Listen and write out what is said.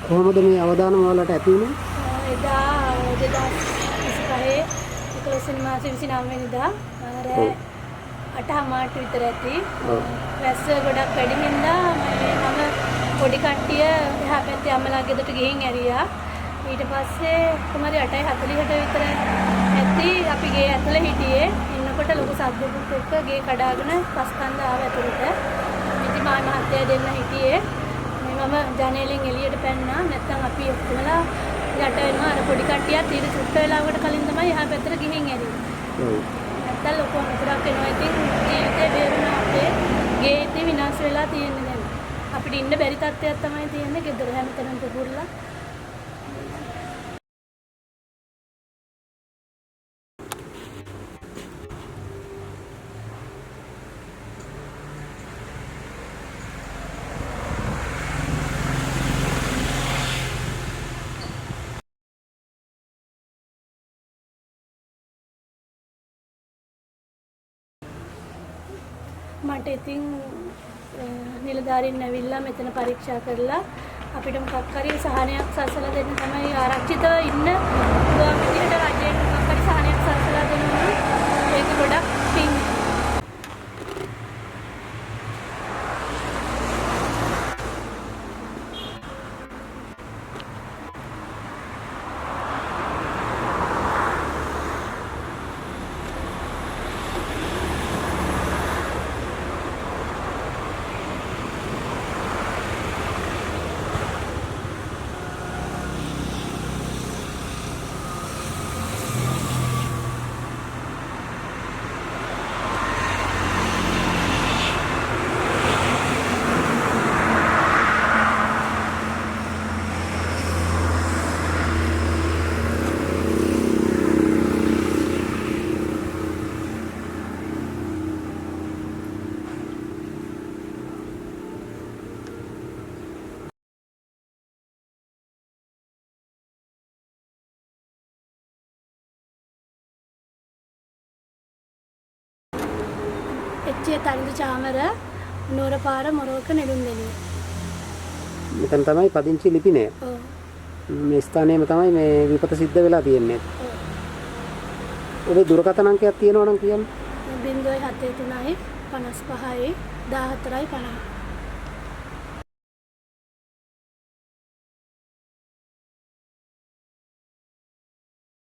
කොහොමද මේ අවදානම වලට ඇති වුනේ? එදා 2025 11 මාසේ 29 වෙනිදා රෑ 8:00 විතර ඇති. වැස්ස ගොඩක් වැඩි හින්දා මම පොඩි කට්ටිය එහා පැත්තේ අම්මලා ගෙදරට ගිහින් ඇරියා. ඊට පස්සේ කුමාරි 8:40ට විතර ඇති අපි ගේ ඇතුලේ හිටියේ. ඉන්නකොට ලොකු සද්දකුත් එක්ක ගේ කඩාගෙන පස්කන්ද ආව ඇතුලට. ඉතින් මා මහත්තයා දෙන්න හිටියේ. මම ජනේලෙන් එළියට පැන්නා. නැත්තම් අපි ඔක්කොමලා යට වෙනවා. අර පොඩි කට්ටියත් ඊට චුට්ට වෙලාවකට කලින් තමයි එහා පැත්තට ගිහින් ඇරියේ. ඔව්. නැත්තම් ලොකු අනතුරක් වෙනවා. ඉතින් ජීවිතේ බේරුණා අපේ. ගේ ඉතින් විනාශ වෙලා තියෙන්නේ දැන්. අපිට ඉන්න බැරි තත්ත්වයක් තමයි තියෙන්නේ. ගෙදර හැමතැනම පුපුරලා. මට ඉතින් නිලධාරීන් ඇවිල්ලා මෙතන පරීක්ෂා කරලා අපිට මොකක් හරි සහනයක් සලසලා දෙන්න තමයි ආරක්ෂිතව ඉන්න පුළුවන් විදිහට රජයෙන් මොකක් හරි සහනයක් සලසලා දෙනවා. ඒක ගොඩක් පිං. එච්චේ තනිදු චාමර නෝරපාර මොරෝක නෙළුම්දෙනිය. මෙතන තමයි පදිංචි ලිපිනය. ඔව්. මේ ස්ථානයේම තමයි මේ විපත සිද්ධ වෙලා තියෙන්නේ. ඔව්. ඔබේ දුරකථන අංකයක් තියෙනවා නම් කියන්න. 073යි 55යි 14යි 50.